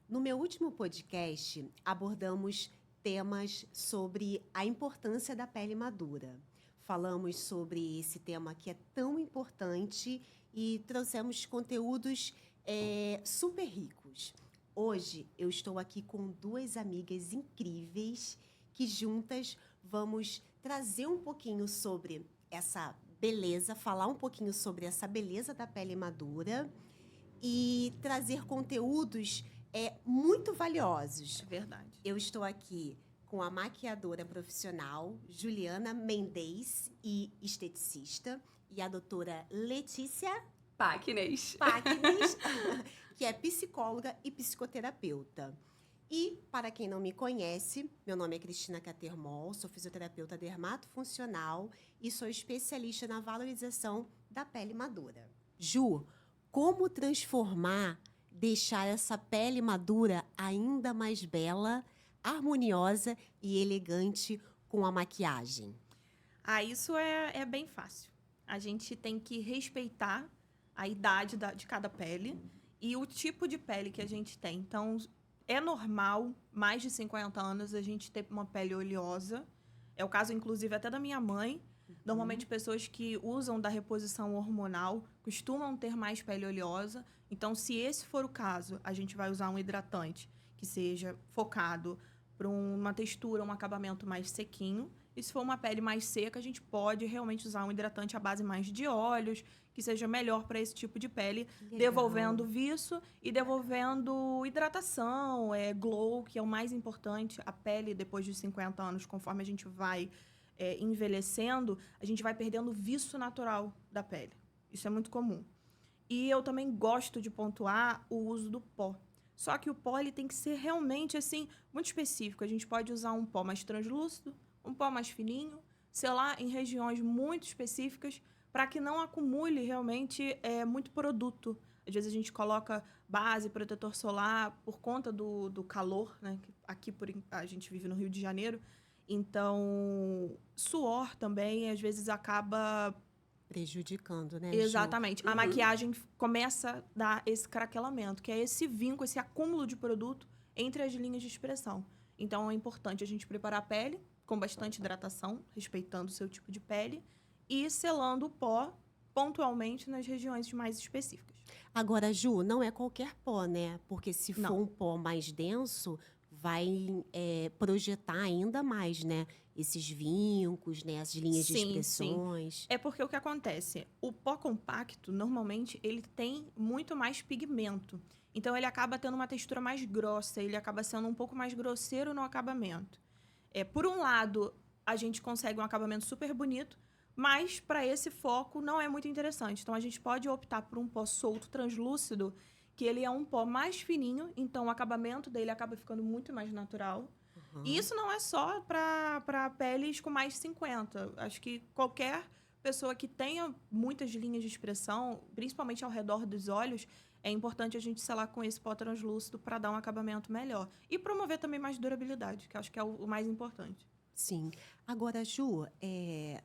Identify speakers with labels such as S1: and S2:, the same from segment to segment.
S1: No meu último podcast, abordamos temas sobre a importância da pele madura. Falamos sobre esse tema que é tão importante e trouxemos conteúdos super ricos. Hoje eu estou aqui com duas amigas incríveis que juntas vamos trazer um pouquinho sobre essa beleza, falar um pouquinho sobre essa beleza da pele madura e trazer conteúdos muito valiosos.
S2: É verdade.
S1: Eu estou aqui com a maquiadora profissional Juliana Mendes e esteticista e a doutora Letícia
S2: Páquines.
S1: Páquines, que é psicóloga e psicoterapeuta. E, para quem não me conhece, meu nome é Cristina Catermol, sou fisioterapeuta dermatofuncional e sou especialista na valorização da pele madura. Ju, como transformar, deixar essa pele madura ainda mais bela, harmoniosa e elegante com a maquiagem?
S2: Isso é bem fácil. A gente tem que respeitar a idade de cada pele e o tipo de pele que a gente tem. Então, é normal, mais de 50 anos, a gente ter uma pele oleosa. É o caso, inclusive, até da minha mãe. Normalmente, pessoas que usam da reposição hormonal costumam ter mais pele oleosa. Então, se esse for o caso, a gente vai usar um hidratante que seja focado para uma textura, um acabamento mais sequinho. E se for uma pele mais seca, a gente pode realmente usar um hidratante à base mais de óleos, que seja melhor para esse tipo de pele, devolvendo viço e devolvendo hidratação, glow, que é o mais importante. A pele, depois de 50 anos, conforme a gente vai envelhecendo, a gente vai perdendo o viço natural da pele. Isso é muito comum. E eu também gosto de pontuar o uso do pó. Só que o pó ele tem que ser realmente assim muito específico. A gente pode usar um pó mais translúcido, um pó mais fininho, selar em regiões muito específicas para que não acumule realmente muito produto. Às vezes a gente coloca base, protetor solar por conta do calor, né? Aqui a gente vive no Rio de Janeiro. Então, suor também às vezes acaba
S1: prejudicando, né, Ju?
S2: Exatamente. A maquiagem começa a dar esse craquelamento, que é esse vínculo, esse acúmulo de produto entre as linhas de expressão. Então, é importante a gente preparar a pele com bastante hidratação, respeitando o seu tipo de pele, e selando o pó pontualmente nas regiões mais específicas.
S1: Agora, Ju, não é qualquer pó, né? Porque se for um pó mais denso, vai projetar ainda mais, né? Esses vincos, né? As linhas de expressões.
S2: Sim. É porque o que acontece? O pó compacto, normalmente, ele tem muito mais pigmento. Então, ele acaba tendo uma textura mais grossa, ele acaba sendo um pouco mais grosseiro no acabamento. Por um lado, a gente consegue um acabamento super bonito, mas para esse foco não é muito interessante. Então, a gente pode optar por um pó solto, translúcido, que ele é um pó mais fininho, então o acabamento dele acaba ficando muito mais natural. E isso não é só para peles com mais de 50. Acho que qualquer pessoa que tenha muitas linhas de expressão, principalmente ao redor dos olhos, é importante a gente selar com esse pó translúcido para dar um acabamento melhor. E promover também mais durabilidade, que acho que é o mais importante.
S1: Sim. Agora, Ju,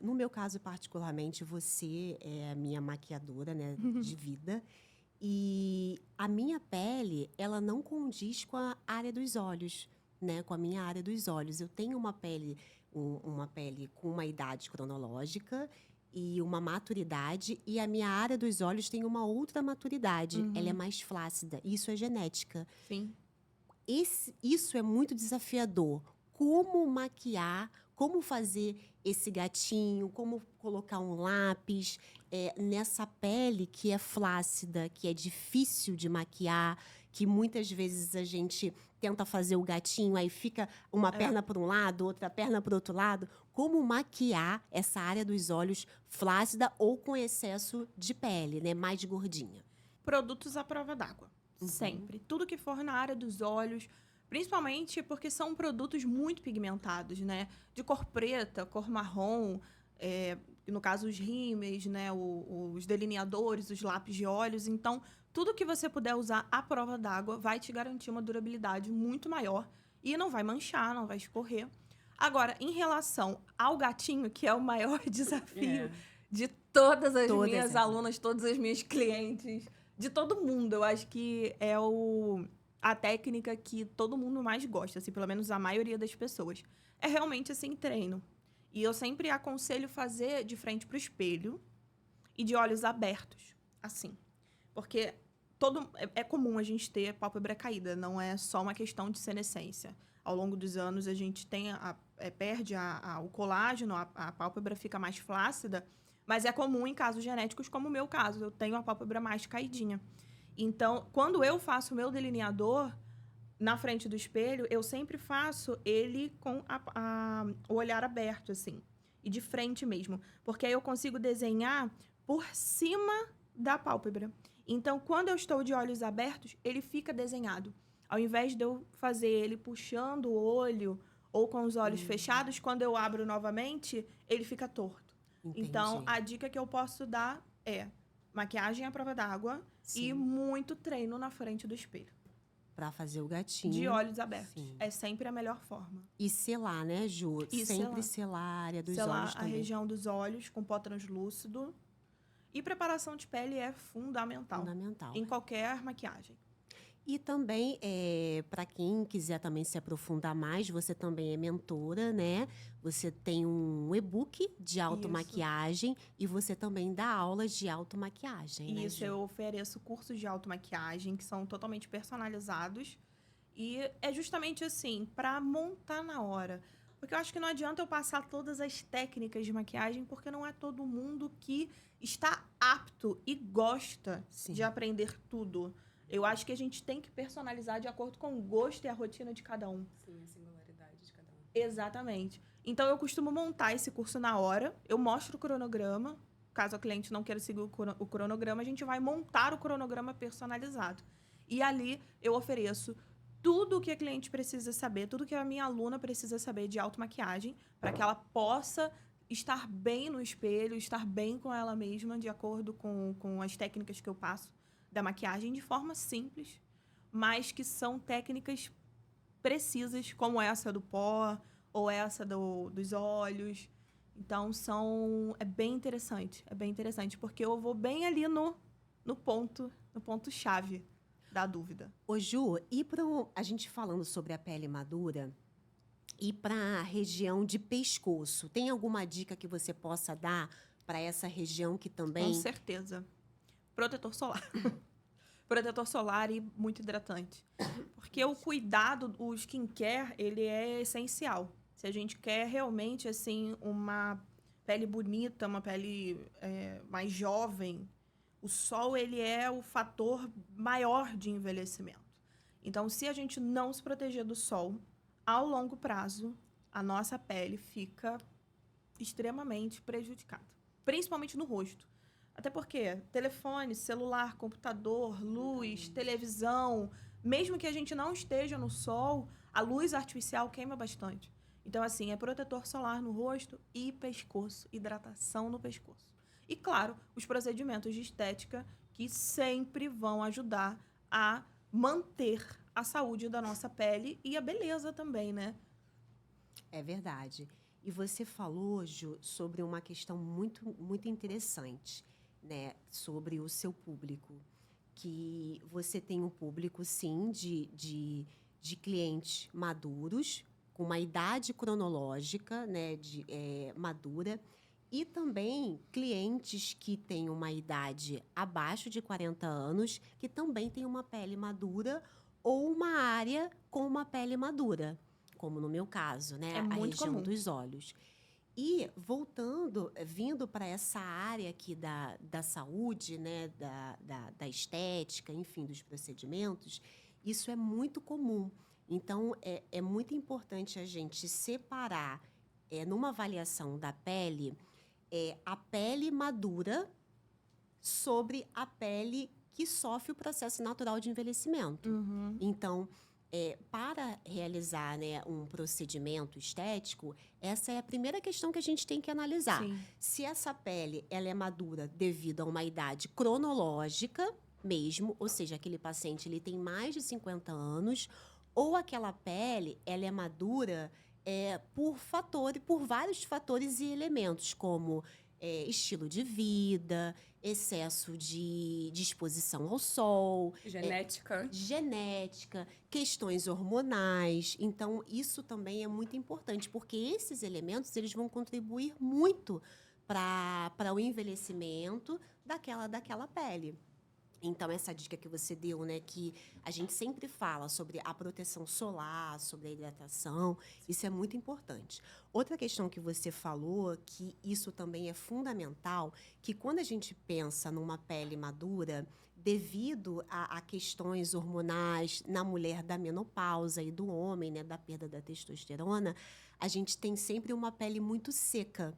S1: no meu caso particularmente, você é a minha maquiadora, né, de vida. E a minha pele, ela não condiz com a área dos olhos, né? Com a minha área dos olhos. Eu tenho uma pele com uma idade cronológica e uma maturidade, e a minha área dos olhos tem uma outra maturidade. Ela é mais flácida. Isso é genética.
S2: Sim.
S1: Isso é muito desafiador. Como maquiar, como fazer esse gatinho, como colocar um lápis nessa pele que é flácida, que é difícil de maquiar, que muitas vezes a gente tenta fazer o gatinho, aí fica uma perna para um lado, outra perna para o outro lado. Como maquiar essa área dos olhos flácida ou com excesso de pele, né, mais gordinha?
S2: Produtos à prova d'água. Sempre. Tudo que for na área dos olhos, principalmente porque são produtos muito pigmentados, né? De cor preta, cor marrom, no caso os rímels, né? Os delineadores, os lápis de olhos. Então, tudo que você puder usar à prova d'água vai te garantir uma durabilidade muito maior e não vai manchar, não vai escorrer. Agora, em relação ao gatinho, que é o maior desafio de todas as minhas alunas, todas as minhas clientes, de todo mundo, eu acho que é a técnica que todo mundo mais gosta, assim, pelo menos a maioria das pessoas. É realmente, assim, treino. E eu sempre aconselho fazer de frente para o espelho e de olhos abertos, assim. Porque é comum a gente ter pálpebra caída, não é só uma questão de senescência. Ao longo dos anos, a gente perde o colágeno, a pálpebra fica mais flácida, mas é comum em casos genéticos, como o meu caso. Eu tenho a pálpebra mais caidinha. Então, quando eu faço o meu delineador na frente do espelho, eu sempre faço ele com o olhar aberto, assim, e de frente mesmo. Porque aí eu consigo desenhar por cima da pálpebra. Então, quando eu estou de olhos abertos, ele fica desenhado. Ao invés de eu fazer ele puxando o olho ou com os olhos fechados, quando eu abro novamente, ele fica torto.
S1: Entendi.
S2: Então, a dica que eu posso dar é maquiagem à prova d'água e muito treino na frente do espelho.
S1: Para fazer o gatinho.
S2: De olhos abertos.
S1: Sim.
S2: É sempre a melhor forma.
S1: E selar, né, Ju?
S2: E
S1: sempre selar a área dos
S2: selar
S1: olhos
S2: a
S1: também.
S2: região dos olhos com pó translúcido. E preparação de pele é fundamental.
S1: Fundamental.
S2: Em qualquer maquiagem.
S1: E também, para quem quiser também se aprofundar mais, você também é mentora, né? Você tem um e-book de automaquiagem e você também dá aulas de automaquiagem, né,
S2: Isso,
S1: Ju?
S2: eu ofereço cursos de automaquiagem que são totalmente personalizados. E é justamente assim, para montar na hora. Porque eu acho que não adianta eu passar todas as técnicas de maquiagem, porque não é todo mundo que está apto e gosta de aprender tudo. Eu acho que a gente tem que personalizar de acordo com o gosto e a rotina de cada um.
S3: Sim, a singularidade de cada um.
S2: Exatamente. Então, eu costumo montar esse curso na hora, eu mostro o cronograma. Caso a cliente não queira seguir o cronograma, a gente vai montar o cronograma personalizado. E ali eu ofereço tudo o que a cliente precisa saber, tudo que a minha aluna precisa saber de automaquiagem, para que ela possa estar bem no espelho, estar bem com ela mesma, de acordo com as técnicas que eu passo da maquiagem, de forma simples, mas que são técnicas precisas, como essa do pó ou essa dos olhos. Então, é bem interessante, porque eu vou bem ali no ponto-chave da dúvida.
S1: Ô, Ju, e a gente falando sobre a pele madura, e para a região de pescoço, tem alguma dica que você possa dar para essa região que também...
S2: Com certeza. Protetor solar. Protetor solar e muito hidratante. Porque o cuidado, o skincare, ele é essencial. Se a gente quer realmente, assim, uma pele bonita, uma pele mais jovem, o sol, ele é o fator maior de envelhecimento. Então, se a gente não se proteger do sol, ao longo prazo, a nossa pele fica extremamente prejudicada. Principalmente no rosto. Até porque telefone, celular, computador, luz, televisão, mesmo que a gente não esteja no sol, a luz artificial queima bastante. Então, assim, é protetor solar no rosto e pescoço, hidratação no pescoço. E, claro, os procedimentos de estética que sempre vão ajudar a manter a saúde da nossa pele e a beleza também, né?
S1: É verdade. E você falou, Ju, sobre uma questão muito, muito interessante, né? Sobre o seu público. Que você tem um público, sim, de clientes maduros, com uma idade cronológica, né? Madura. E também clientes que têm uma idade abaixo de 40 anos, que também têm uma pele madura ou uma área com uma pele madura, como no meu caso, né?
S2: É muito
S1: a região
S2: comum.
S1: dos olhos. E vindo para essa área aqui da saúde, né? Da estética, enfim, dos procedimentos, isso é muito comum. Então, é muito importante a gente separar, numa avaliação da pele, a pele madura sobre a pele que sofre o processo natural de envelhecimento.
S2: Uhum.
S1: Então, para realizar, né, um procedimento estético, essa é a primeira questão que a gente tem que analisar.
S2: Sim.
S1: Se essa pele ela é madura devido a uma idade cronológica mesmo, ou seja, aquele paciente ele tem mais de 50 anos, ou aquela pele ela é madura por vários fatores e elementos, como estilo de vida, excesso de exposição ao sol, genética, questões hormonais. Então, isso também é muito importante, porque esses elementos eles vão contribuir muito para o envelhecimento daquela pele. Então, essa dica que você deu, né, que a gente sempre fala sobre a proteção solar, sobre a hidratação, isso é muito importante. Outra questão que você falou, que isso também é fundamental, que quando a gente pensa numa pele madura, devido a questões hormonais na mulher da menopausa e do homem, né, da perda da testosterona, a gente tem sempre uma pele muito seca.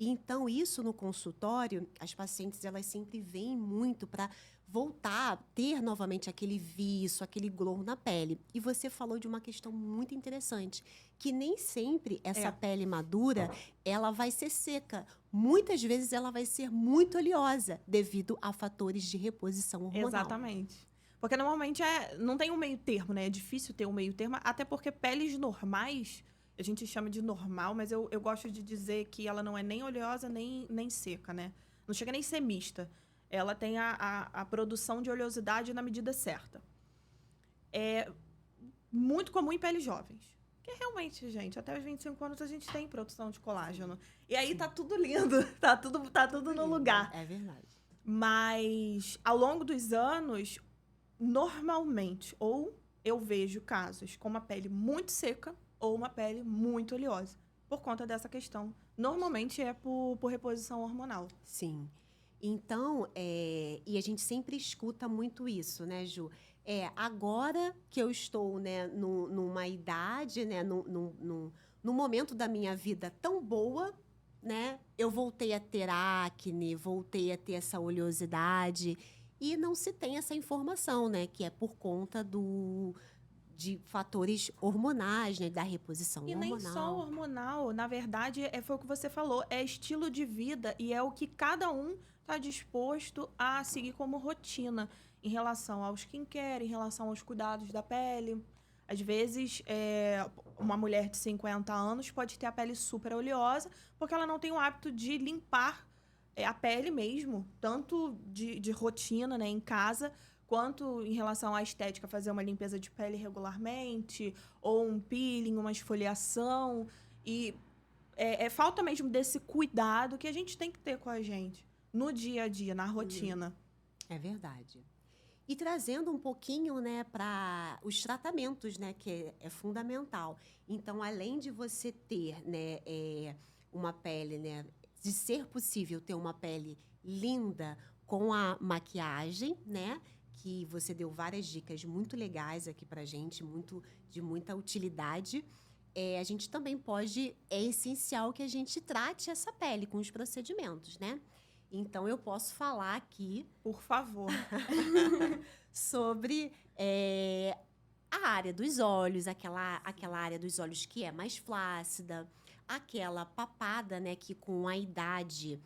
S1: E então, isso no consultório, as pacientes elas sempre vêm muito para voltar a ter novamente aquele viço, aquele glow na pele. E você falou de uma questão muito interessante, que nem sempre essa pele madura, ela vai ser seca. Muitas vezes ela vai ser muito oleosa, devido a fatores de reposição hormonal.
S2: Exatamente. Porque normalmente não tem um meio termo, né? É difícil ter um meio termo, até porque peles normais, a gente chama de normal, mas eu gosto de dizer que ela não é nem oleosa, nem seca, né? Não chega nem a ser mista. Ela tem a produção de oleosidade na medida certa. É muito comum em peles jovens. Porque realmente, gente, até os 25 anos a gente tem produção de colágeno. E aí tá tudo lindo, tá tudo no lugar.
S1: É verdade.
S2: Mas, ao longo dos anos, normalmente, ou eu vejo casos com uma pele muito seca ou uma pele muito oleosa, por conta dessa questão. Normalmente é por reposição hormonal.
S1: Sim. Então, e a gente sempre escuta muito isso, né, Ju? Agora que eu estou, né, numa idade, né, num momento da minha vida tão boa, né, eu voltei a ter acne, voltei a ter essa oleosidade, e não se tem essa informação, né, que é por conta de fatores hormonais, né, da reposição hormonal.
S2: E nem só hormonal, na verdade, foi o que você falou, é estilo de vida e é o que cada um está disposto a seguir como rotina em relação ao skincare, em relação aos cuidados da pele. Às vezes, uma mulher de 50 anos pode ter a pele super oleosa porque ela não tem o hábito de limpar a pele mesmo, tanto de rotina, né, em casa, quanto em relação à estética, fazer uma limpeza de pele regularmente, ou um peeling, uma esfoliação. E falta mesmo desse cuidado que a gente tem que ter com a gente no dia a dia, na rotina.
S1: É verdade. E trazendo um pouquinho, né, para os tratamentos, né, que é fundamental. Então, além de você ter, né, uma pele, né, de ser possível ter uma pele linda com a maquiagem, né, que você deu várias dicas muito legais aqui pra gente, de muita utilidade. A gente também é essencial que a gente trate essa pele com os procedimentos, né? Então, eu posso falar aqui,
S2: por favor,
S1: sobre a área dos olhos, aquela área dos olhos que é mais flácida, aquela papada, né, que com a idade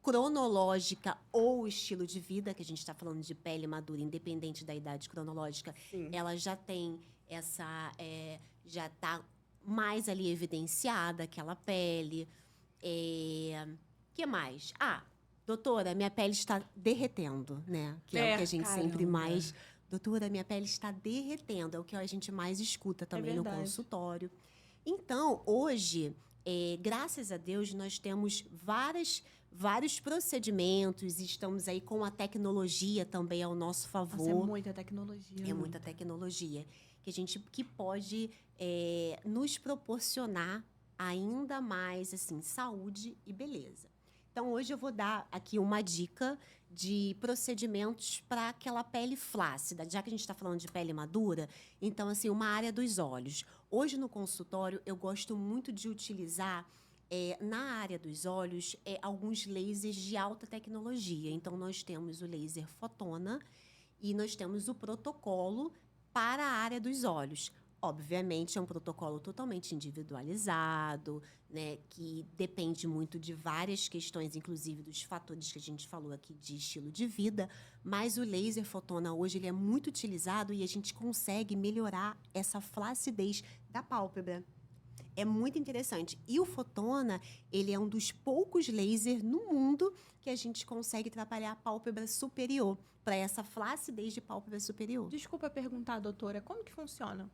S1: cronológica ou estilo de vida, que a gente está falando de pele madura, independente da idade cronológica, sim, ela já tem já está mais ali evidenciada aquela pele. Que mais? Doutora, minha pele está derretendo, né? Que é o que a gente sempre mais... Doutora, minha pele está derretendo. É o que a gente mais escuta também no consultório. Então, hoje, graças a Deus, nós temos vários procedimentos. Estamos aí com a tecnologia também ao nosso favor.
S2: Nossa, é muita tecnologia.
S1: É muita tecnologia. Que pode nos proporcionar ainda mais, assim, saúde e beleza. Então, hoje eu vou dar aqui uma dica de procedimentos para aquela pele flácida. Já que a gente está falando de pele madura, então, assim, uma área dos olhos. Hoje, no consultório, eu gosto muito de utilizar, na área dos olhos, alguns lasers de alta tecnologia. Então, nós temos o laser fotona e nós temos o protocolo para a área dos olhos. Obviamente, é um protocolo totalmente individualizado, né, que depende muito de várias questões, inclusive dos fatores que a gente falou aqui de estilo de vida, mas o laser fotona hoje ele é muito utilizado e a gente consegue melhorar essa flacidez da pálpebra. É muito interessante. E o Fotona, ele é um dos poucos lasers no mundo que a gente consegue trabalhar a pálpebra superior, para essa flacidez de pálpebra superior.
S2: Desculpa perguntar, doutora, como que funciona?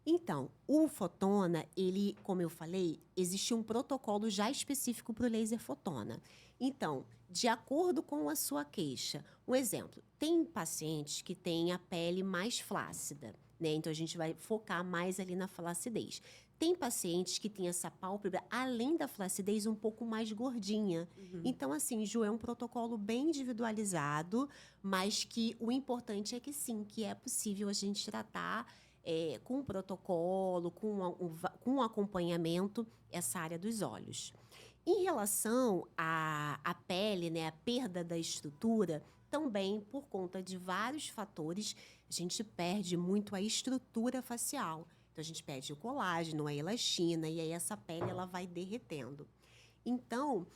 S1: Então, o Fotona, ele, como eu falei, existe um protocolo já específico para o laser Fotona. Então, de acordo com a sua queixa, um exemplo, tem pacientes que têm a pele mais flácida, né? Então, a gente vai focar mais ali na flacidez. Tem pacientes que têm essa pálpebra, além da flacidez, um pouco mais gordinha. Então, assim, Ju, é um protocolo bem individualizado, mas que o importante é que sim, que é possível a gente tratar com protocolo, com acompanhamento, essa área dos olhos. Em relação à pele, né, a perda da estrutura, também por conta de vários fatores, a gente perde muito a estrutura facial. Então, a gente perde o colágeno, a elastina, e aí essa pele ela vai derretendo. Então,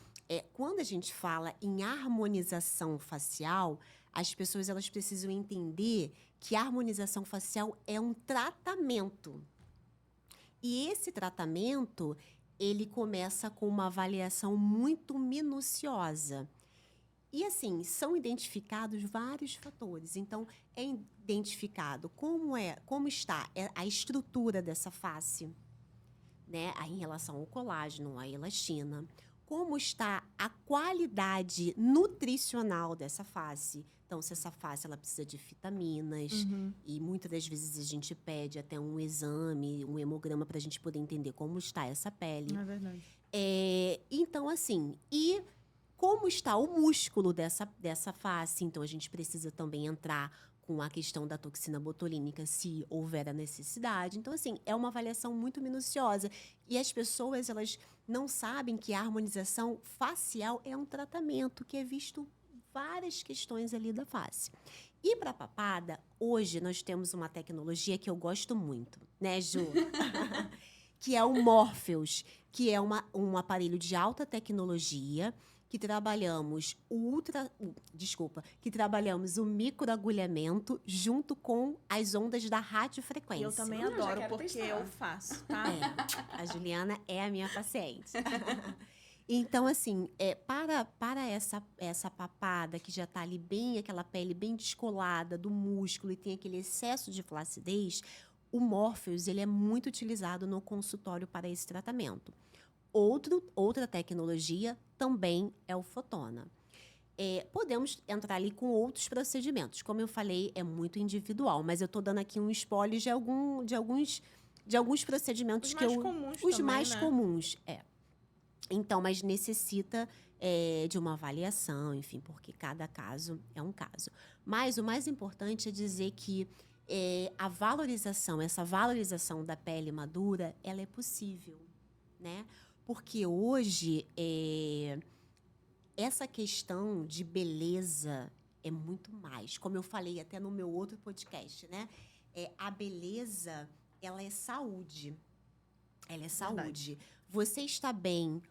S1: quando a gente fala em harmonização facial, as pessoas elas precisam entender que a harmonização facial é um tratamento. E esse tratamento, ele começa com uma avaliação muito minuciosa. E, assim, são identificados vários fatores. Então, é identificado como está a estrutura dessa face, né, em relação ao colágeno, à elastina. Como está a qualidade nutricional dessa face. Então, se essa face ela precisa de vitaminas, e muitas das vezes a gente pede até um exame, um hemograma, para a gente poder entender como está essa pele.
S2: É verdade.
S1: Então, assim, e como está o músculo dessa face? Então, a gente precisa também entrar com a questão da toxina botulínica, se houver a necessidade. Então, assim, é uma avaliação muito minuciosa. E as pessoas, elas não sabem que a harmonização facial é um tratamento que é visto várias questões ali da face. E para papada, hoje nós temos uma tecnologia que eu gosto muito, né, Ju? Que é o Morpheus, que é um aparelho de alta tecnologia que trabalhamos que trabalhamos o microagulhamento junto com as ondas da radiofrequência.
S2: E eu também
S3: já
S2: adoro,
S3: quero
S2: porque
S3: testar.
S2: eu faço, tá?
S1: A Juliana é a minha paciente. Então, assim, para essa papada que já está ali bem, aquela pele bem descolada do músculo e tem aquele excesso de flacidez, o Morpheus ele é muito utilizado no consultório para esse tratamento. Outra tecnologia também é o Fotona. Podemos entrar ali com outros procedimentos. Como eu falei, é muito individual, mas eu estou dando aqui um spoiler de alguns procedimentos
S2: Os
S1: que
S2: mais
S1: eu...
S2: comuns
S1: Os
S2: também,
S1: mais
S2: né?
S1: comuns, Então, mas necessita de uma avaliação, enfim, porque cada caso é um caso. Mas o mais importante é dizer que essa valorização da pele madura, ela é possível, né? Porque hoje, essa questão de beleza é muito mais. Como eu falei até no meu outro podcast, né? A beleza, ela é saúde. Ela é saúde. Você está bem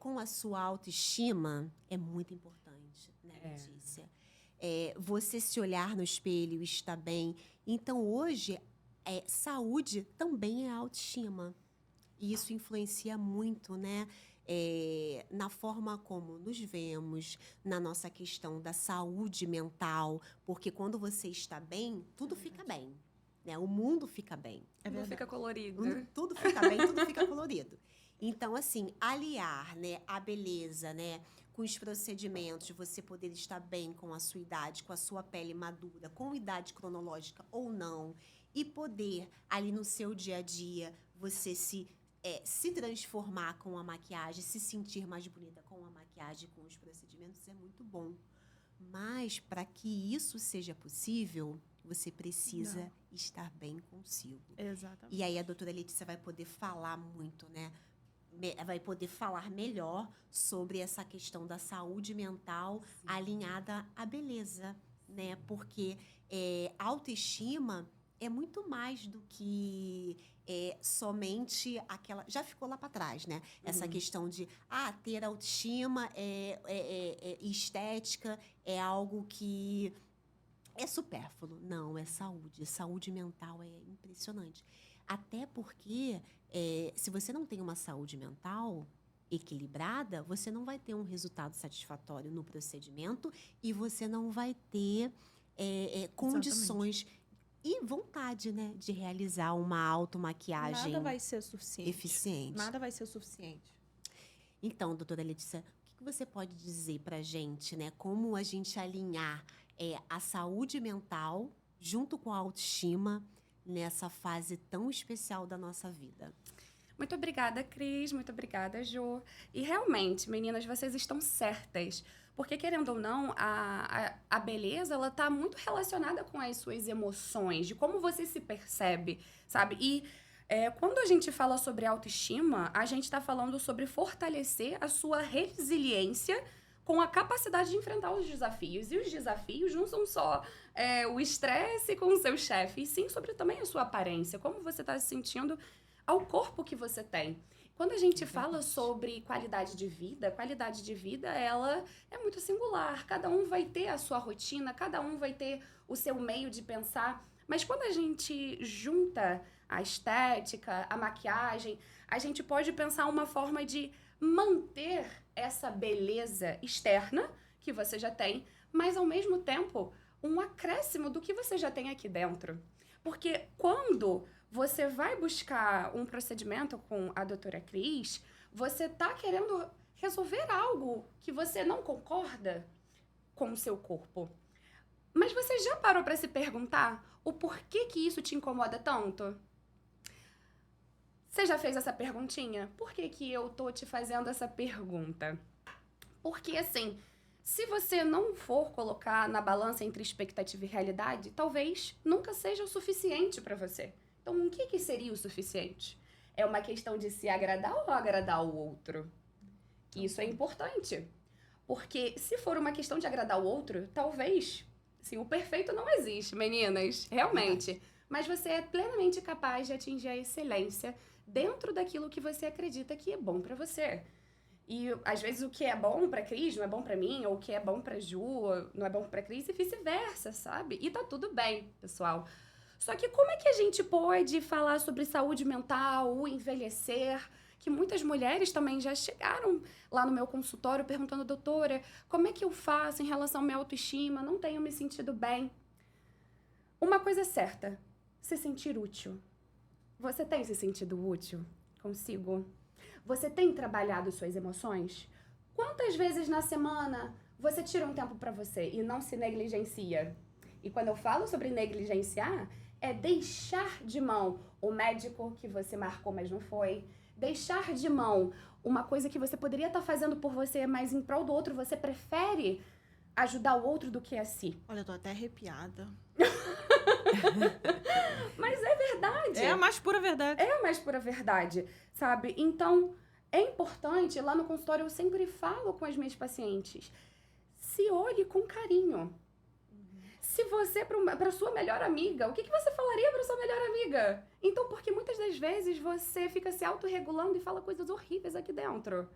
S1: com a sua autoestima é muito importante, né, Letícia? Você se olhar no espelho e estar bem. Então, hoje, saúde também é autoestima. E isso influencia muito, né? Na forma como nos vemos, na nossa questão da saúde mental. Porque quando você está bem, tudo fica bem. Né? O mundo fica bem.
S3: Não fica colorido.
S1: Tudo fica bem, tudo fica colorido. Então, assim, aliar, né, a beleza, né, com os procedimentos, você poder estar bem com a sua idade, com a sua pele madura, com idade cronológica ou não, e poder, ali no seu dia a dia, você se transformar com a maquiagem, se sentir mais bonita com a maquiagem, com os procedimentos, é muito bom. Mas, para que isso seja possível, você precisa estar bem consigo.
S2: Exatamente.
S1: E aí a doutora Letícia vai poder falar muito, né? Vai poder falar melhor sobre essa questão da saúde mental alinhada à beleza, né? Porque autoestima é muito mais do que somente aquela... Já ficou lá para trás, né? Essa questão de ter autoestima estética é algo que é supérfluo. Não, é saúde. Saúde mental é impressionante. Até porque, se você não tem uma saúde mental equilibrada, você não vai ter um resultado satisfatório no procedimento e você não vai ter condições e vontade, né, de realizar uma automaquiagem
S2: Nada vai ser suficiente.
S1: eficiente.
S2: Nada vai ser suficiente.
S1: Então, doutora Letícia, o que você pode dizer para a gente, né? Como a gente alinhar a saúde mental junto com a autoestima nessa fase tão especial da nossa vida?
S3: Muito obrigada, Cris. Muito obrigada, Jo. E realmente, meninas, vocês estão certas. Porque, querendo ou não, a beleza, ela tá muito relacionada com as suas emoções, de como você se percebe, sabe? E quando a gente fala sobre autoestima, a gente está falando sobre fortalecer a sua resiliência com a capacidade de enfrentar os desafios. E os desafios não são só o estresse com o seu chefe, e sim sobre também a sua aparência, como você está se sentindo ao corpo que você tem. Quando a gente fala sobre qualidade de vida, ela é muito singular. Cada um vai ter a sua rotina, cada um vai ter o seu meio de pensar. Mas quando a gente junta a estética, a maquiagem, a gente pode pensar uma forma de manter essa beleza externa que você já tem, mas ao mesmo tempo um acréscimo do que você já tem aqui dentro. Porque quando você vai buscar um procedimento com a doutora Cris, você tá querendo resolver algo que você não concorda com o seu corpo. Mas você já parou para se perguntar o porquê que isso te incomoda tanto? Você já fez essa perguntinha? Por que que eu tô te fazendo essa pergunta? Porque, assim, se você não for colocar na balança entre expectativa e realidade, talvez nunca seja o suficiente para você. Então, o que seria o suficiente? É uma questão de se agradar ou agradar o outro? Isso é importante. Porque se for uma questão de agradar o outro, talvez, sim, o perfeito não existe, meninas, realmente. Mas você é plenamente capaz de atingir a excelência dentro daquilo que você acredita que é bom pra você. E, às vezes, o que é bom pra Cris não é bom pra mim, ou o que é bom pra Ju não é bom pra Cris, e vice-versa, sabe? E tá tudo bem, pessoal. Só que como é que a gente pode falar sobre saúde mental, o envelhecer, que muitas mulheres também já chegaram lá no meu consultório perguntando, doutora, como é que eu faço em relação à minha autoestima? Não tenho me sentido bem. Uma coisa é certa, se sentir útil. Você tem se sentido útil consigo? Você tem trabalhado suas emoções? Quantas vezes na semana você tira um tempo para você e não se negligencia? E quando eu falo sobre negligenciar, é deixar de mão o médico que você marcou, mas não foi. Deixar de mão uma coisa que você poderia estar fazendo por você, mas em prol do outro, você prefere ajudar o outro do que a si.
S2: Olha, eu tô até arrepiada.
S3: Mas é verdade.
S2: É a mais pura verdade.
S3: É a mais pura verdade, sabe? Então, é importante, lá no consultório eu sempre falo com as minhas pacientes, se olhe com carinho. Se você, para sua melhor amiga, o que você falaria para sua melhor amiga? Então, porque muitas das vezes você fica se autorregulando e fala coisas horríveis aqui dentro.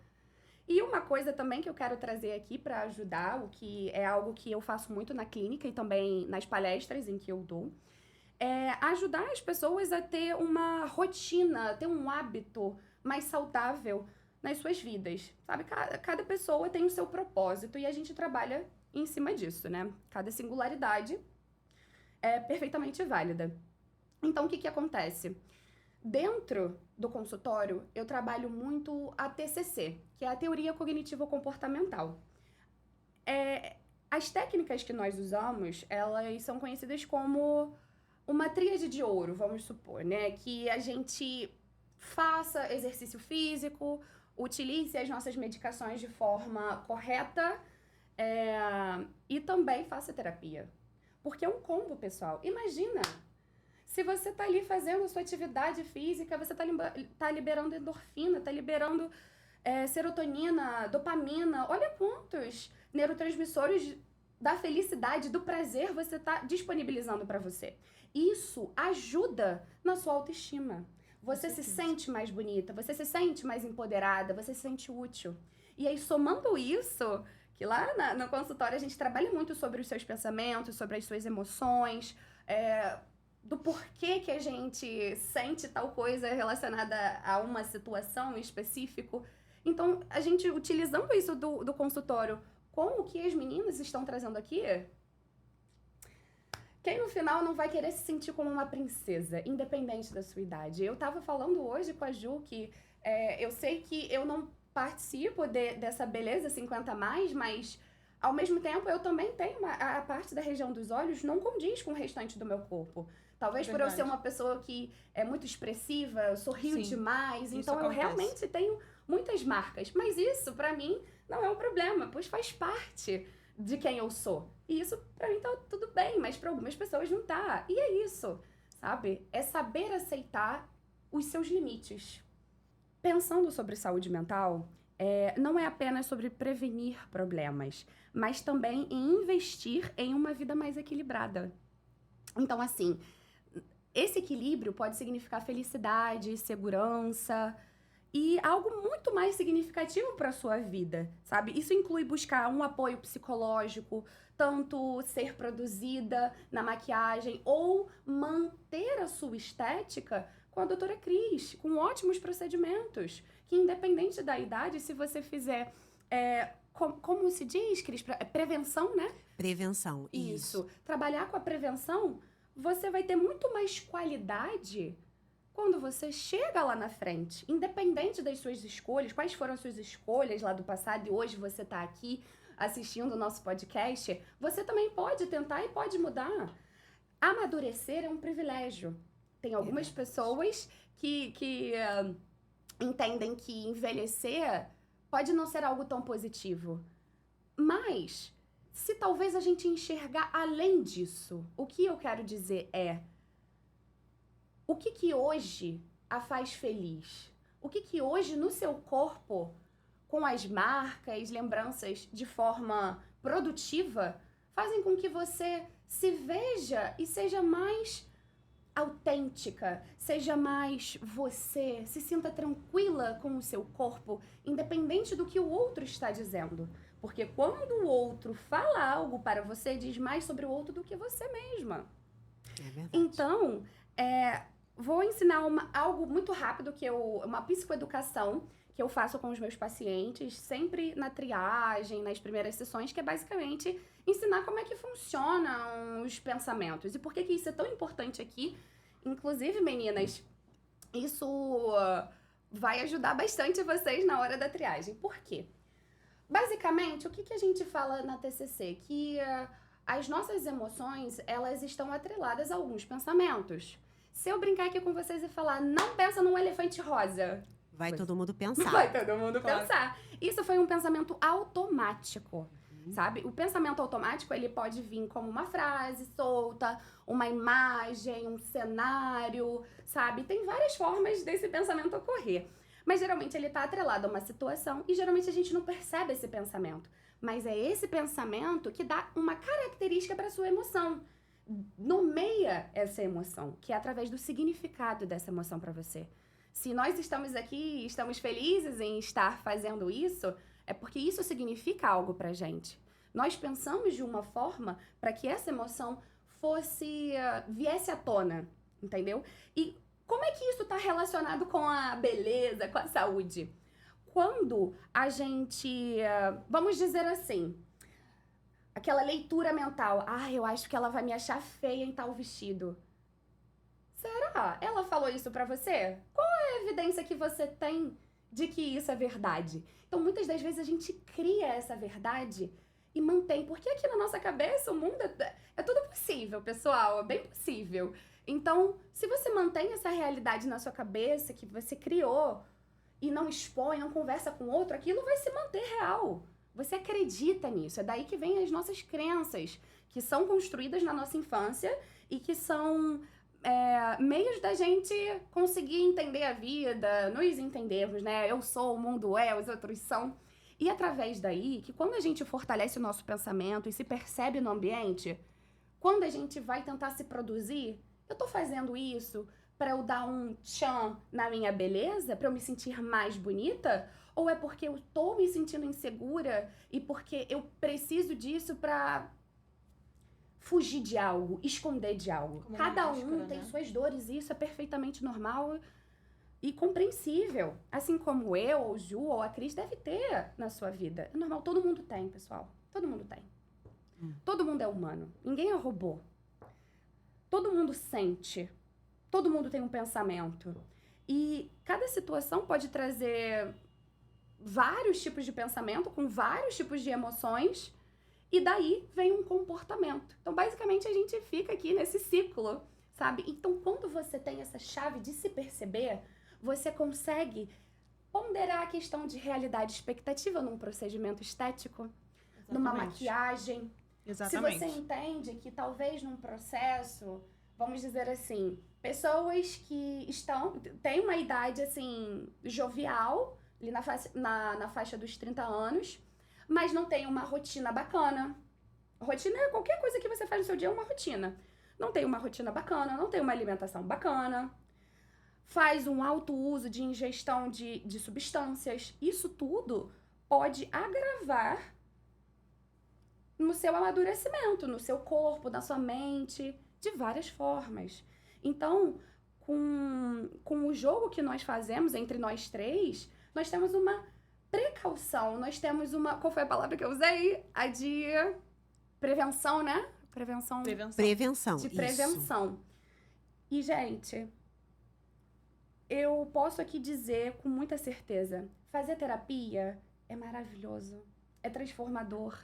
S3: E uma coisa também que eu quero trazer aqui para ajudar, o que é algo que eu faço muito na clínica e também nas palestras em que eu dou, é ajudar as pessoas a ter uma rotina, ter um hábito mais saudável nas suas vidas, sabe? Cada pessoa tem o seu propósito e a gente trabalha em cima disso, né? Cada singularidade é perfeitamente válida. Então, o que acontece? Dentro do consultório, eu trabalho muito a TCC, que é a Teoria Cognitivo-Comportamental. As técnicas que nós usamos, elas são conhecidas como uma tríade de ouro, vamos supor, né? Que a gente faça exercício físico, utilize as nossas medicações de forma correta, e também faça terapia. Porque é um combo, pessoal. Imagina, se você tá ali fazendo a sua atividade física, você tá liberando endorfina, tá liberando serotonina, dopamina. Olha quantos neurotransmissores da felicidade, do prazer você tá disponibilizando para você. Isso ajuda na sua autoestima. Você se sente mais bonita, você se sente mais empoderada, você se sente útil. E aí, somando isso, que lá no consultório a gente trabalha muito sobre os seus pensamentos, sobre as suas emoções, do porquê que a gente sente tal coisa relacionada a uma situação em específico. Então, a gente utilizando isso do consultório com o que as meninas estão trazendo aqui, quem no final não vai querer se sentir como uma princesa, independente da sua idade? Eu tava falando hoje com a Ju que eu sei que eu não participo dessa beleza 50 a mais, mas ao mesmo tempo eu também tenho a parte da região dos olhos não condiz com o restante do meu corpo. Talvez por eu ser uma pessoa que é muito expressiva, sorrio
S2: Sim,
S3: demais, então eu
S2: acontece.
S3: realmente tenho muitas marcas. Mas isso, pra mim, não é um problema, pois faz parte de quem eu sou. E isso, pra mim, tá tudo bem, mas pra algumas pessoas não tá. E é isso, sabe? É saber aceitar os seus limites. Pensando sobre saúde mental, não é apenas sobre prevenir problemas, mas também em investir em uma vida mais equilibrada. Então, assim, esse equilíbrio pode significar felicidade, segurança e algo muito mais significativo para a sua vida, sabe? Isso inclui buscar um apoio psicológico, tanto ser produzida na maquiagem ou manter a sua estética com a doutora Cris, com ótimos procedimentos, que independente da idade, se você fizer, como se diz, Cris? Prevenção, né?
S1: Prevenção, isso.
S3: Trabalhar com a prevenção, você vai ter muito mais qualidade quando você chega lá na frente. Independente das suas escolhas, quais foram as suas escolhas lá do passado e hoje você tá aqui assistindo o nosso podcast, você também pode tentar e pode mudar. Amadurecer é um privilégio. Tem algumas pessoas que entendem que envelhecer pode não ser algo tão positivo. Mas, se talvez a gente enxergar além disso, o que eu quero dizer é: o que hoje a faz feliz? O que hoje no seu corpo, com as marcas, lembranças de forma produtiva, fazem com que você se veja e seja mais autêntica, seja mais você, se sinta tranquila com o seu corpo, independente do que o outro está dizendo. Porque quando o outro fala algo para você, diz mais sobre o outro do que você mesma.
S1: É verdade.
S3: Então, vou ensinar algo muito rápido, uma psicoeducação que eu faço com os meus pacientes, sempre na triagem, nas primeiras sessões, que é basicamente ensinar como é que funcionam os pensamentos. E por que isso é tão importante aqui. Inclusive, meninas, isso vai ajudar bastante vocês na hora da triagem. Por quê? Basicamente, o que a gente fala na TCC? Que as nossas emoções, elas estão atreladas a alguns pensamentos. Se eu brincar aqui com vocês e falar, não pensa num elefante rosa...
S1: Vai todo mundo pensar.
S3: Vai todo mundo pensar. Isso foi um pensamento automático, sabe? O pensamento automático, ele pode vir como uma frase solta, uma imagem, um cenário, sabe? Tem várias formas desse pensamento ocorrer. Mas geralmente ele está atrelado a uma situação e geralmente a gente não percebe esse pensamento. Mas é esse pensamento que dá uma característica para sua emoção. Nomeia essa emoção, que é através do significado dessa emoção para você. Se nós estamos aqui e estamos felizes em estar fazendo isso, é porque isso significa algo pra gente. Nós pensamos de uma forma para que essa emoção viesse à tona, entendeu? E como é que isso está relacionado com a beleza, com a saúde? Quando a gente, vamos dizer assim, aquela leitura mental, eu acho que ela vai me achar feia em tal vestido. Será? Ela falou isso pra você? Qual é a evidência que você tem de que isso é verdade? Então, muitas das vezes a gente cria essa verdade e mantém. Porque aqui na nossa cabeça, o mundo é tudo possível, pessoal. É bem possível. Então, se você mantém essa realidade na sua cabeça, que você criou, e não expõe, não conversa com outro, aquilo vai se manter real. Você acredita nisso. É daí que vem as nossas crenças, que são construídas na nossa infância e que são... meios da gente conseguir entender a vida, nos entendermos, né? Eu sou, o mundo é, os outros são. E através daí, que quando a gente fortalece o nosso pensamento e se percebe no ambiente, quando a gente vai tentar se produzir, eu tô fazendo isso para eu dar um tchan na minha beleza, para eu me sentir mais bonita? Ou é porque eu tô me sentindo insegura e porque eu preciso disso para fugir de algo, esconder de algo.
S2: Como uma
S3: Cada
S2: máscara,
S3: um tem
S2: né?
S3: suas dores e isso é perfeitamente normal e compreensível. Assim como eu, ou Ju, ou a Cris deve ter na sua vida. É normal, todo mundo tem, pessoal. Todo mundo tem. Todo mundo é humano. Ninguém é robô. Todo mundo sente. Todo mundo tem um pensamento. E cada situação pode trazer vários tipos de pensamento, com vários tipos de emoções, e daí vem um comportamento. Então, basicamente, a gente fica aqui nesse ciclo, sabe? Então, quando você tem essa chave de se perceber, você consegue ponderar a questão de realidade e expectativa num procedimento estético, numa maquiagem.
S2: Exatamente.
S3: Se você entende que talvez num processo, vamos dizer assim, pessoas que têm uma idade assim, jovial, ali na faixa dos 30 anos, mas não tem uma rotina bacana. Rotina é qualquer coisa que você faz no seu dia, é uma rotina. Não tem uma rotina bacana, não tem uma alimentação bacana, faz um alto uso de ingestão de substâncias. Isso tudo pode agravar no seu amadurecimento, no seu corpo, na sua mente, de várias formas. Então, com o jogo que nós fazemos entre nós três, nós temos uma precaução, nós temos uma... Qual foi a palavra que eu usei? A de prevenção, né? Prevenção.
S1: Prevenção.
S3: De
S1: isso.
S3: prevenção. E, gente, eu posso aqui dizer com muita certeza, fazer terapia é maravilhoso, é transformador.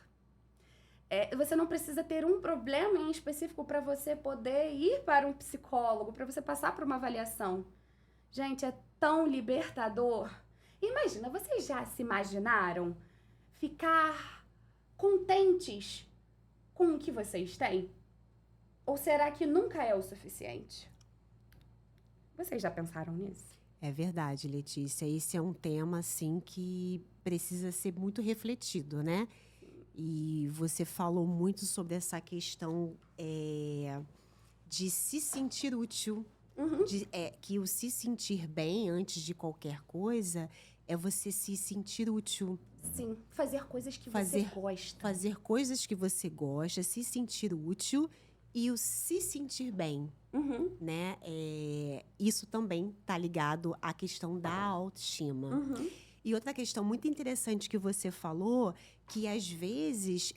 S3: Você não precisa ter um problema em específico para você poder ir para um psicólogo, para você passar por uma avaliação. Gente, é tão libertador. Imagina, vocês já se imaginaram ficar contentes com o que vocês têm? Ou será que nunca é o suficiente? Vocês já pensaram nisso?
S1: É verdade, Letícia. Esse é um tema, assim, que precisa ser muito refletido, né? E você falou muito sobre essa questão de se sentir útil.
S3: Uhum.
S1: Que o se sentir bem antes de qualquer coisa é você se sentir útil.
S3: Sim, fazer coisas que você gosta.
S1: Fazer coisas que você gosta, se sentir útil e o se sentir bem,
S3: Uhum.
S1: né? Isso também está ligado à questão da autoestima.
S3: Uhum.
S1: E outra questão muito interessante que você falou, que às vezes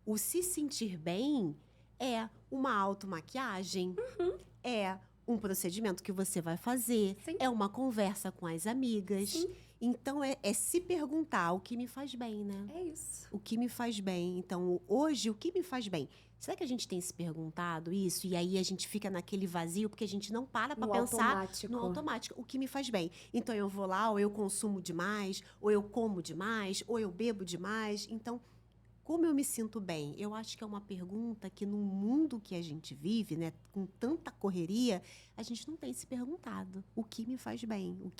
S1: o se sentir bem é uma automaquiagem, é um procedimento que você vai fazer,
S3: Sim.
S1: é uma conversa com as amigas.
S3: Sim.
S1: Então, é se perguntar o que me faz bem, né?
S3: É isso.
S1: O que me faz bem. Então, hoje, o que me faz bem? Será que a gente tem se perguntado isso? E aí a gente fica naquele vazio porque a gente não para pra pensar no automático. O que me faz bem? Então, eu vou lá, ou eu consumo demais, ou eu como demais, ou eu bebo demais. Então, como eu me sinto bem? Eu acho que é uma pergunta que no mundo que a gente vive, né, com tanta correria, a gente não tem se perguntado. O que me faz bem? O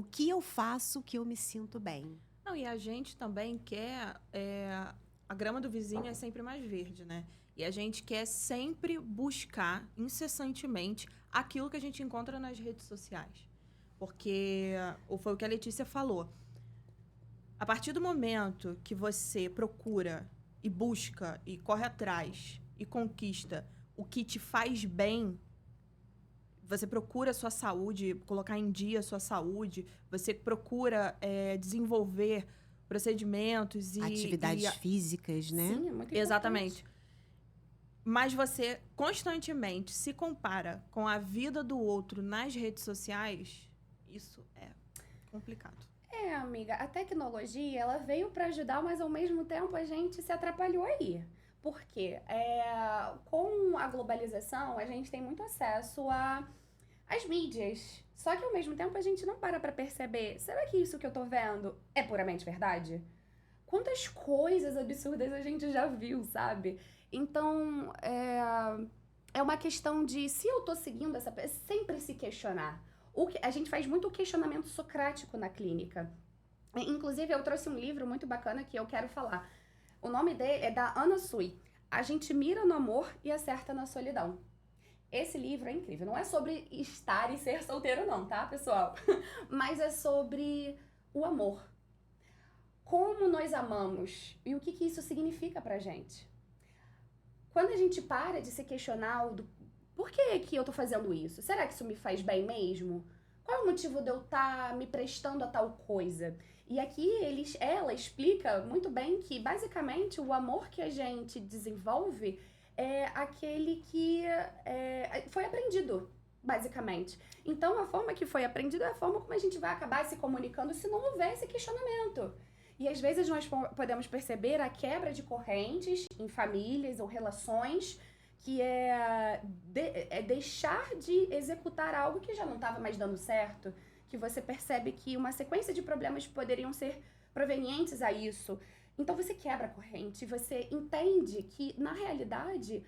S1: que eu faço que eu me sinto bem?
S2: Não, e a gente também quer... a grama do vizinho é sempre mais verde, né? E a gente quer sempre buscar, incessantemente, aquilo que a gente encontra nas redes sociais. Porque foi o que a Letícia falou. A partir do momento que você procura e busca e corre atrás e conquista o que te faz bem, você procura a sua saúde, colocar em dia a sua saúde, você procura desenvolver procedimentos e...
S1: Atividades físicas, né?
S3: Sim, é muito importante.
S2: Exatamente. Mas você constantemente se compara com a vida do outro nas redes sociais, isso é complicado.
S3: Amiga, a tecnologia, ela veio para ajudar, mas ao mesmo tempo a gente se atrapalhou aí. Por quê? Com a globalização, a gente tem muito acesso às mídias. Só que ao mesmo tempo a gente não para perceber, será que isso que eu tô vendo é puramente verdade? Quantas coisas absurdas a gente já viu, sabe? Então, é uma questão de, se eu tô seguindo essa pessoa, sempre se questionar. A gente faz muito questionamento socrático na clínica. Inclusive, eu trouxe um livro muito bacana que eu quero falar. O nome dele é da Ana Sui. A gente mira no amor e acerta na solidão. Esse livro é incrível. Não é sobre estar e ser solteiro não, tá, pessoal? Mas é sobre o amor. Como nós amamos e o que isso significa pra gente. quando a gente para de se questionar por que que eu tô fazendo isso? Será que isso me faz bem mesmo? Qual é o motivo de eu estar me prestando a tal coisa? E aqui ela explica muito bem que, basicamente, o amor que a gente desenvolve é aquele que foi aprendido, basicamente. Então, a forma que foi aprendido é a forma como a gente vai acabar se comunicando se não houver esse questionamento. E, às vezes, nós podemos perceber a quebra de correntes em famílias ou relações, que é deixar de executar algo que já não estava mais dando certo, que você percebe que uma sequência de problemas poderiam ser provenientes a isso. Então você quebra a corrente, você entende que, na realidade,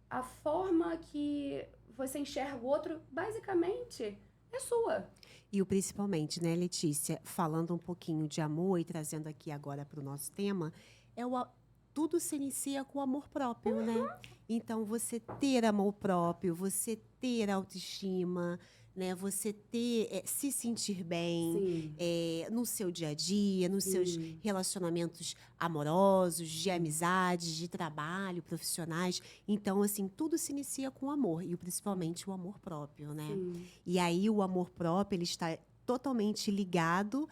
S3: a forma que você enxerga o outro, basicamente, é sua.
S1: E o principalmente, né, Letícia, falando um pouquinho de amor e trazendo aqui agora para o nosso tema, tudo se inicia com o amor próprio, né? Então, você ter amor próprio, você ter autoestima, né? Você se sentir bem no seu dia a dia, nos seus relacionamentos amorosos, de amizades, de trabalho, profissionais. Então, assim, tudo se inicia com o amor, e principalmente o amor próprio, né?
S3: Sim.
S1: E aí, o amor próprio, ele está totalmente ligado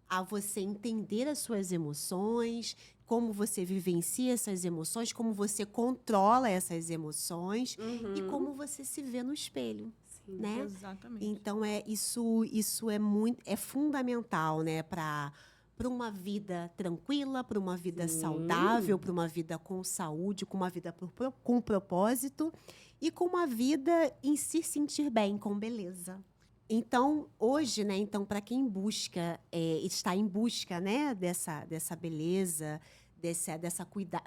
S1: a você entender as suas emoções, como você vivencia essas emoções, como você controla essas emoções e como você se vê no espelho, né?
S2: Exatamente.
S1: Então, isso é fundamental, né, para uma vida tranquila, para uma vida saudável, para uma vida com saúde, com uma vida com propósito e com uma vida em se sentir bem, com beleza. Então, hoje, né, para quem está em busca, né, dessa beleza,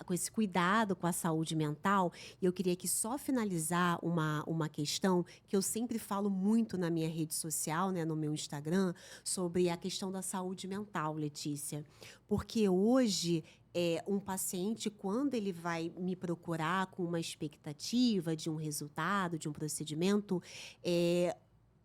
S1: com esse cuidado com a saúde mental, eu queria aqui só finalizar uma questão que eu sempre falo muito na minha rede social, né, no meu Instagram, sobre a questão da saúde mental, Letícia. Porque hoje, um paciente, quando ele vai me procurar com uma expectativa de um resultado, de um procedimento,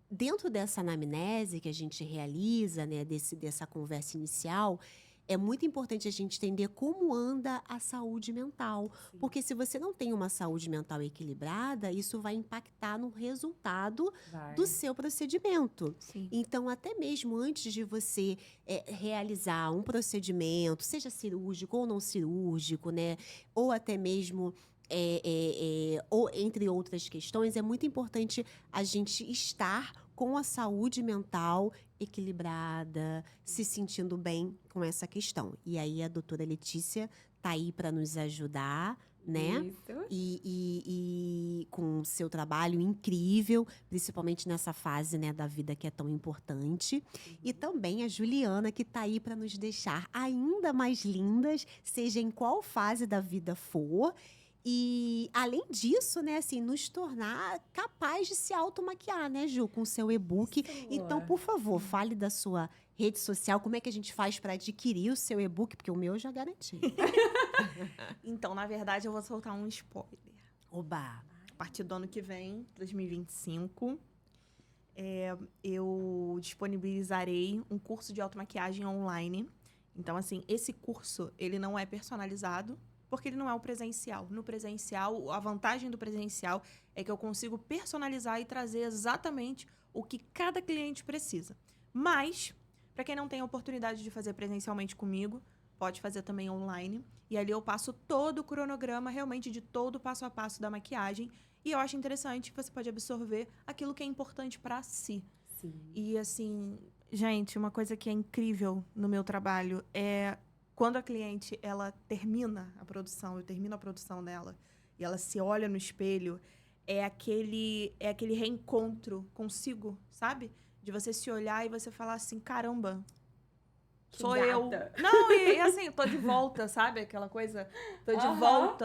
S1: dentro dessa anamnese que a gente realiza, né, dessa conversa inicial, é muito importante a gente entender como anda a saúde mental. Sim. Porque se você não tem uma saúde mental equilibrada, isso vai impactar no resultado do seu procedimento.
S2: Sim.
S1: Então, até mesmo antes de você realizar um procedimento, seja cirúrgico ou não cirúrgico, né, ou até mesmo ou entre outras questões, é muito importante a gente estar com a saúde mental equilibrada, se sentindo bem com essa questão. E aí a doutora Letícia está aí para nos ajudar, né?
S3: Isso.
S1: E com o seu trabalho incrível, principalmente nessa fase, né, da vida que é tão importante. E também a Juliana, que está aí para nos deixar ainda mais lindas, seja em qual fase da vida for. E, além disso, né, assim, nos tornar capaz de se automaquiar, né, Ju, com o seu e-book.
S3: Isso.
S1: Então, por favor, fale da sua rede social, como é que a gente faz para adquirir o seu e-book, porque o meu eu já garanti.
S2: Então, na verdade, eu vou soltar um spoiler.
S1: Oba!
S2: A partir do ano que vem, 2025, eu disponibilizarei um curso de automaquiagem online. Então, assim, esse curso, ele não é personalizado, porque ele não é o presencial. No presencial, a vantagem do presencial é que eu consigo personalizar e trazer exatamente o que cada cliente precisa. Mas, para quem não tem a oportunidade de fazer presencialmente comigo, pode fazer também online. E ali eu passo todo o cronograma, realmente, de todo o passo a passo da maquiagem. E eu acho interessante que você pode absorver aquilo que é importante para si.
S3: Sim.
S2: E, assim, gente, uma coisa que é incrível no meu trabalho é quando a cliente, ela termina a produção, eu termino a produção dela, e ela se olha no espelho, é aquele reencontro consigo, sabe? De você se olhar e você falar assim, caramba, sou eu. Não, e assim, tô de volta, sabe? Aquela coisa, tô de volta,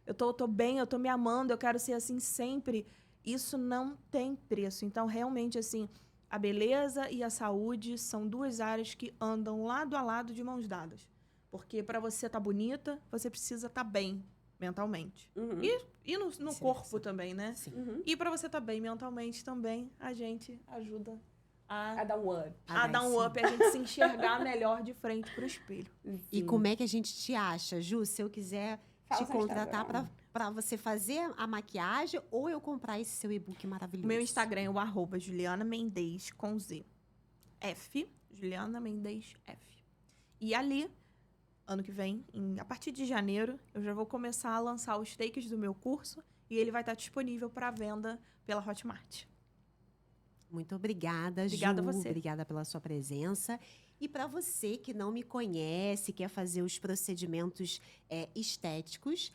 S2: eu tô bem, eu tô me amando, eu quero ser assim sempre. Isso não tem preço. Então, realmente, assim, a beleza e a saúde são duas áreas que andam lado a lado de mãos dadas. Porque para você estar bonita, você precisa estar bem mentalmente.
S3: Uhum.
S2: E no corpo também, né?
S1: Sim.
S3: Uhum.
S2: E para você estar bem mentalmente também, a gente ajuda
S3: A dar um up.
S2: a dar um up, a gente se enxergar melhor de frente pro espelho.
S1: E como é que a gente te acha, Ju? Se eu quiser
S3: Fala
S1: te
S3: seu
S1: contratar
S3: Instagram.
S1: para você fazer a maquiagem ou eu comprar esse seu e-book maravilhoso?
S2: Meu Instagram é o @Juliana Mendes com Z. F, Juliana Mendes F. E ali, ano que vem, a partir de janeiro, eu já vou começar a lançar os takes do meu curso e ele vai estar disponível para venda pela Hotmart.
S1: Muito obrigada,
S2: Obrigada
S1: Ju.
S2: a você.
S1: Obrigada pela sua presença. E para você que não me conhece, quer fazer os procedimentos estéticos,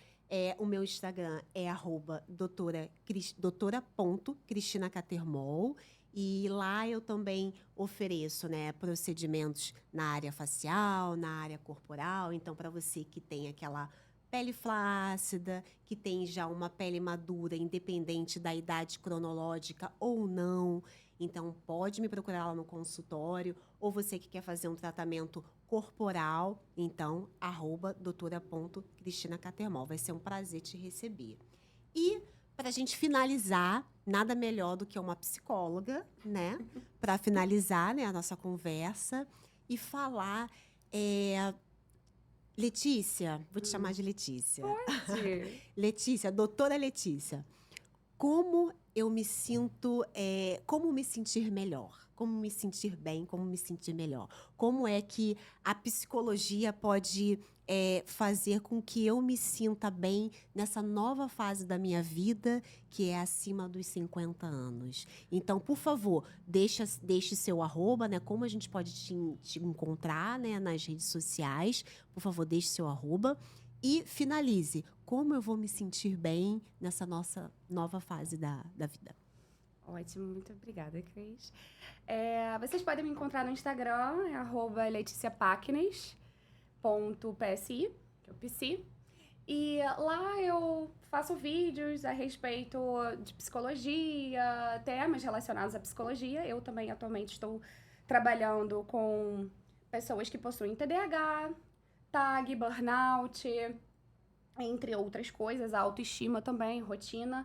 S1: o meu Instagram é doutora.cristina_catermol. E lá eu também ofereço, né, procedimentos na área facial, na área corporal. Então, para você que tem aquela pele flácida, que tem já uma pele madura, independente da idade cronológica ou não, então pode me procurar lá no consultório. Ou você que quer fazer um tratamento corporal, então, @doutora.cristina_catermol. Vai ser um prazer te receber. E para a gente finalizar, nada melhor do que uma psicóloga, né? Para finalizar, né, a nossa conversa e falar. Letícia, vou te chamar de Letícia.
S3: Pode.
S1: Letícia, doutora Letícia, como eu me sinto, como me sentir melhor? Como me sentir bem? Como me sentir melhor? Como é que a psicologia pode fazer com que eu me sinta bem nessa nova fase da minha vida, que é acima dos 50 anos? Então, por favor, deixe seu @, né? Como a gente pode te encontrar, né, nas redes sociais. Por favor, deixe seu @. E finalize. Como eu vou me sentir bem nessa nossa nova fase da vida?
S3: Ótimo, muito obrigada, Cris. Vocês podem me encontrar no Instagram, @leticiapacnes.psi, que é o PC. E lá eu faço vídeos a respeito de psicologia, temas relacionados à psicologia. Eu também atualmente estou trabalhando com pessoas que possuem TDAH, TAG, burnout, entre outras coisas, a autoestima também, rotina.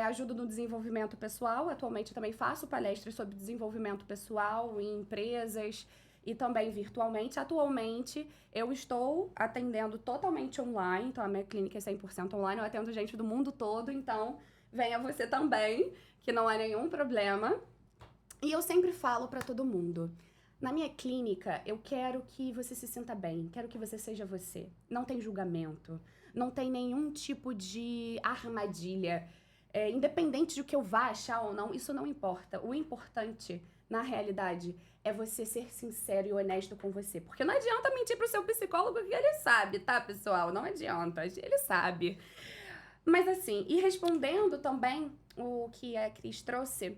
S3: Ajudo no desenvolvimento pessoal. Atualmente eu também faço palestras sobre desenvolvimento pessoal em empresas e também virtualmente. Atualmente eu estou atendendo totalmente online, então a minha clínica é 100% online, eu atendo gente do mundo todo, então venha você também, que não é nenhum problema. E eu sempre falo para todo mundo, na minha clínica eu quero que você se sinta bem, quero que você seja você. Não tem julgamento, não tem nenhum tipo de armadilha. Independente de o que eu vá achar ou não, isso não importa. O importante, na realidade, é você ser sincero e honesto com você. Porque não adianta mentir pro seu psicólogo, que ele sabe, tá, pessoal? Não adianta, ele sabe. Mas assim, e respondendo também o que a Cris trouxe,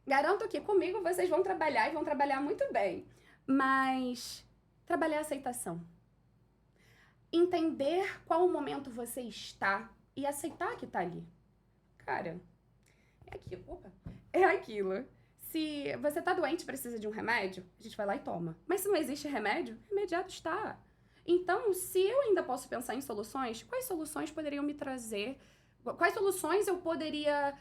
S3: garanto que comigo vocês vão trabalhar e vão trabalhar muito bem. Mas trabalhar a aceitação. Entender qual momento você está e aceitar que tá ali. Cara, é aquilo. Opa, é aquilo. Se você tá doente e precisa de um remédio, a gente vai lá e toma. Mas se não existe remédio, remediado está. Então, se eu ainda posso pensar em soluções, quais soluções poderiam me trazer? Quais soluções eu poderia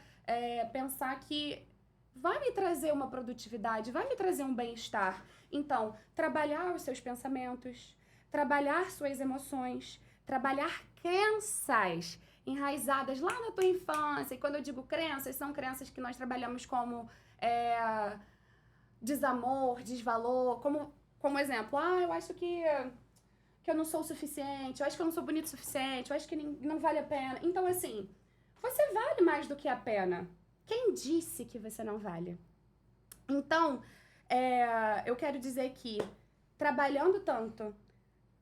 S3: pensar que vai me trazer uma produtividade, vai me trazer um bem-estar? Então, trabalhar os seus pensamentos, trabalhar suas emoções, trabalhar crenças enraizadas lá na tua infância. E quando eu digo crenças, são crenças que nós trabalhamos como desamor, desvalor, como exemplo, eu acho que eu não sou o suficiente, eu acho que eu não sou bonito o suficiente, eu acho que não vale a pena. Então, assim, você vale mais do que a pena. Quem disse que você não vale? Então, eu quero dizer que, trabalhando tanto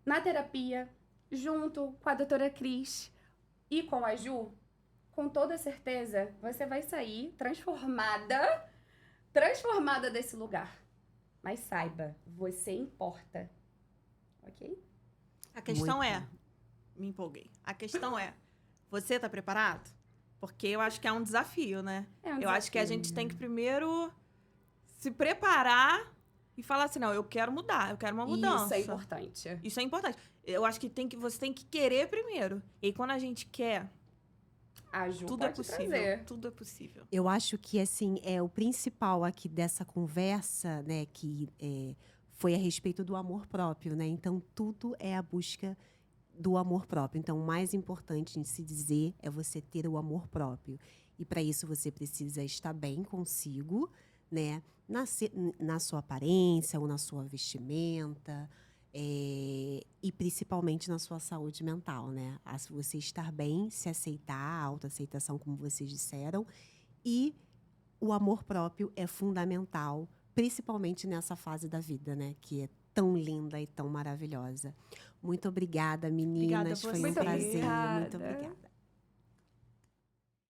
S3: na terapia, junto com a doutora Cris e com a Ju, com toda certeza, você vai sair transformada desse lugar. Mas saiba, você importa. Ok?
S2: A questão
S1: Muito.
S2: me empolguei. A questão você tá preparado? Porque eu acho que é um desafio, né? Eu acho que a gente tem que primeiro se preparar e falar assim, não, eu quero mudar, eu quero uma mudança.
S3: Isso é importante.
S2: Isso é importante. Eu acho que você tem que querer primeiro. E aí, quando a gente quer,
S3: A Ju
S2: tudo é
S3: pode
S2: possível.
S3: trazer.
S2: Tudo é possível.
S1: Eu acho que, assim, o principal aqui dessa conversa, né, que foi a respeito do amor próprio, né? Então, tudo é a busca do amor próprio. Então, o mais importante em se dizer é você ter o amor próprio. E para isso você precisa estar bem consigo, né? Na sua aparência ou na sua vestimenta, e principalmente na sua saúde mental, né? Você estar bem, se aceitar, a autoaceitação, como vocês disseram, e o amor próprio é fundamental, principalmente nessa fase da vida, né? Que é tão linda e tão maravilhosa. Muito obrigada, meninas.
S2: Obrigada a
S1: Foi um
S2: você.
S1: prazer. Muito
S3: Obrigada.
S1: obrigada.